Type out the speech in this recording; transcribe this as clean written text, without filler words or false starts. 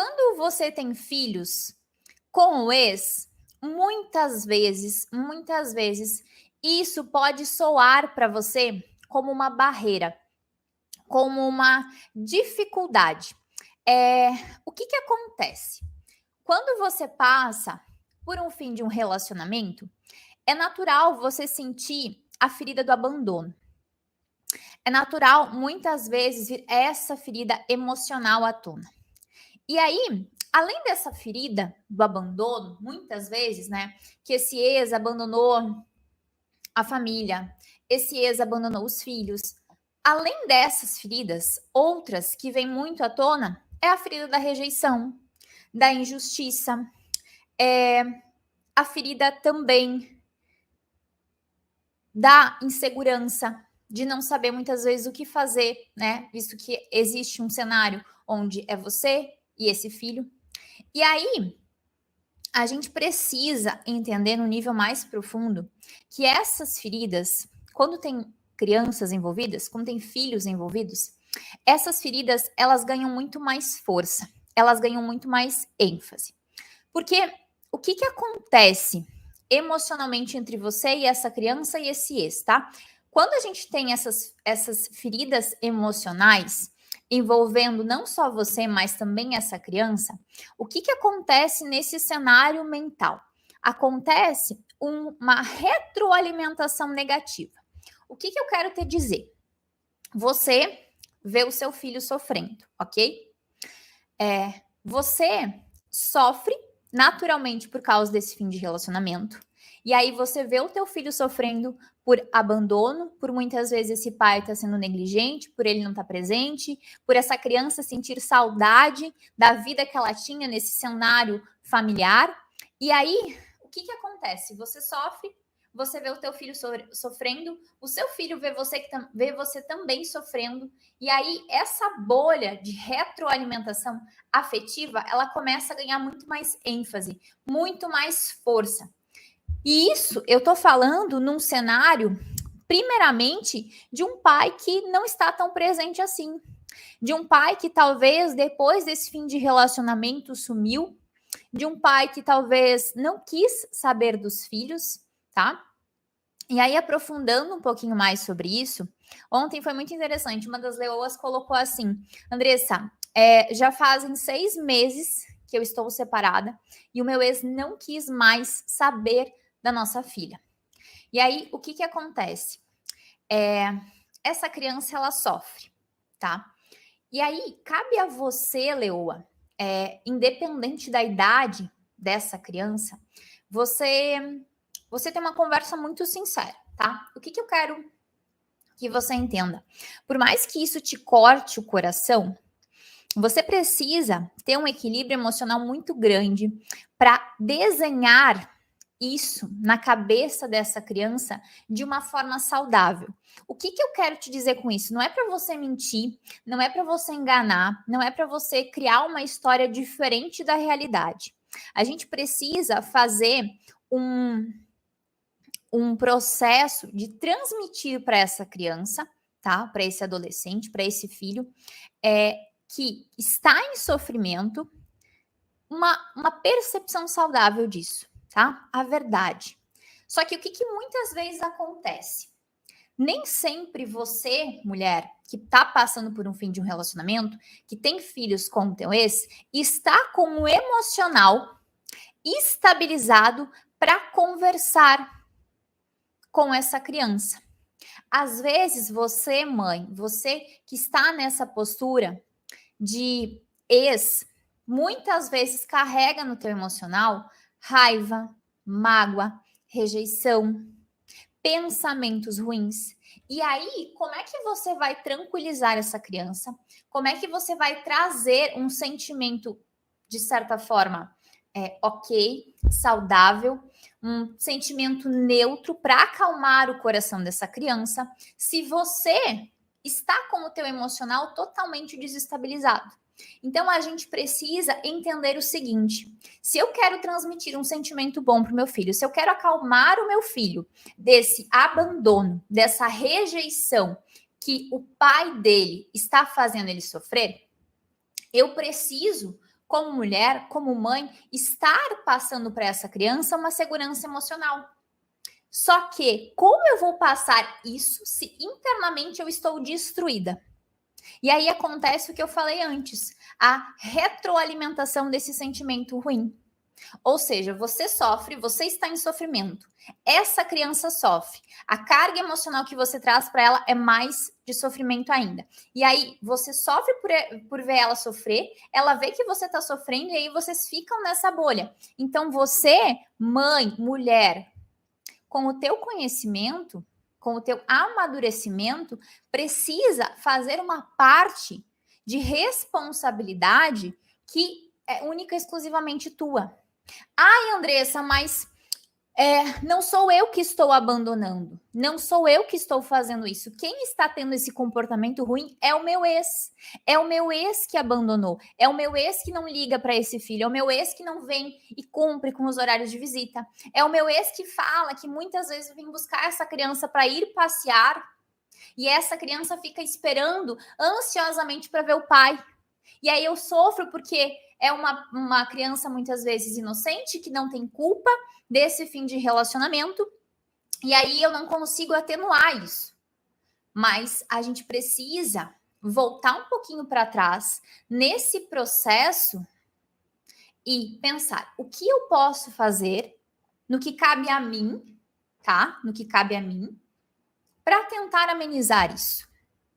Quando você tem filhos com o ex, muitas vezes, isso pode soar para você como uma barreira, como uma dificuldade. O que acontece? Quando você passa por um fim de um relacionamento, é natural você sentir a ferida do abandono. É natural, muitas vezes, vir essa ferida emocional à tona. E aí, além dessa ferida do abandono, muitas vezes, né, que esse ex abandonou a família, esse ex abandonou os filhos. Além dessas feridas, outras que vêm muito à tona é a ferida da rejeição, da injustiça, é a ferida também da insegurança, de não saber muitas vezes o que fazer, né? Visto que existe um cenário onde é você e esse filho. E aí, a gente precisa entender no nível mais profundo que essas feridas, quando tem crianças envolvidas, quando tem filhos envolvidos, essas feridas, elas ganham muito mais força, elas ganham muito mais ênfase. Porque o que acontece emocionalmente entre você e essa criança e esse ex, tá? Quando a gente tem essas feridas emocionais envolvendo não só você, mas também essa criança, o que acontece nesse cenário mental? Acontece uma retroalimentação negativa. O que eu quero te dizer? Você vê o seu filho sofrendo, ok? Você sofre naturalmente por causa desse fim de relacionamento. E aí você vê o teu filho sofrendo por abandono, por muitas vezes esse pai está sendo negligente, por ele não estar presente, por essa criança sentir saudade da vida que ela tinha nesse cenário familiar. E aí, o que acontece? Você sofre, você vê o teu filho sofrendo, o seu filho vê você também sofrendo, e aí essa bolha de retroalimentação afetiva, ela começa a ganhar muito mais ênfase, muito mais força. E isso eu tô falando num cenário, primeiramente, de um pai que não está tão presente assim. De um pai que talvez depois desse fim de relacionamento sumiu, de um pai que talvez não quis saber dos filhos, tá? E aí, aprofundando um pouquinho mais sobre isso, ontem foi muito interessante. Uma das leoas colocou assim: Andressa, já fazem 6 meses que eu estou separada e o meu ex não quis mais saber da nossa filha. E aí, o que acontece? Essa criança, ela sofre, tá? E aí, cabe a você, leoa, independente da idade dessa criança, você tem uma conversa muito sincera, tá? O que eu quero que você entenda? Por mais que isso te corte o coração, você precisa ter um equilíbrio emocional muito grande para desenhar isso na cabeça dessa criança de uma forma saudável. O que eu quero te dizer com isso? Não é para você mentir, não é para você enganar, não é para você criar uma história diferente da realidade. A gente precisa fazer um processo de transmitir para essa criança, tá? Para esse adolescente, para esse filho, que está em sofrimento, uma percepção saudável disso, tá? A verdade. Só que o que muitas vezes acontece? Nem sempre você, mulher, que está passando por um fim de um relacionamento, que tem filhos com o teu ex, está com o emocional estabilizado para conversar com essa criança. Às vezes você, mãe, você que está nessa postura de ex, muitas vezes carrega no teu emocional raiva, mágoa, rejeição, pensamentos ruins. E aí, como é que você vai tranquilizar essa criança? Como é que você vai trazer um sentimento, de certa forma, ok, saudável, um sentimento neutro para acalmar o coração dessa criança, se você está com o teu emocional totalmente desestabilizado? Então a gente precisa entender o seguinte: se eu quero transmitir um sentimento bom para o meu filho, se eu quero acalmar o meu filho desse abandono, dessa rejeição que o pai dele está fazendo ele sofrer, eu preciso como mulher, como mãe, estar passando para essa criança uma segurança emocional. Só que, como eu vou passar isso se internamente eu estou destruída? E aí acontece o que eu falei antes, a retroalimentação desse sentimento ruim. Ou seja, você sofre, você está em sofrimento. Essa criança sofre. A carga emocional que você traz para ela é mais de sofrimento ainda. E aí você sofre por ver ela sofrer, ela vê que você está sofrendo e aí vocês ficam nessa bolha. Então você, mãe, mulher, com o teu conhecimento, com o teu amadurecimento, precisa fazer uma parte de responsabilidade que é única e exclusivamente tua. Ai, Andressa, mas não sou eu que estou abandonando. Não sou eu que estou fazendo isso. Quem está tendo esse comportamento ruim é o meu ex. É o meu ex que abandonou. É o meu ex que não liga para esse filho. É o meu ex que não vem e cumpre com os horários de visita. É o meu ex que fala que muitas vezes vem buscar essa criança para ir passear e essa criança fica esperando ansiosamente para ver o pai. E aí eu sofro porque é uma criança muitas vezes inocente, que não tem culpa desse fim de relacionamento, e aí eu não consigo atenuar isso. Mas a gente precisa voltar um pouquinho para trás nesse processo e pensar o que eu posso fazer no que cabe a mim, tá? No que cabe a mim, para tentar amenizar isso.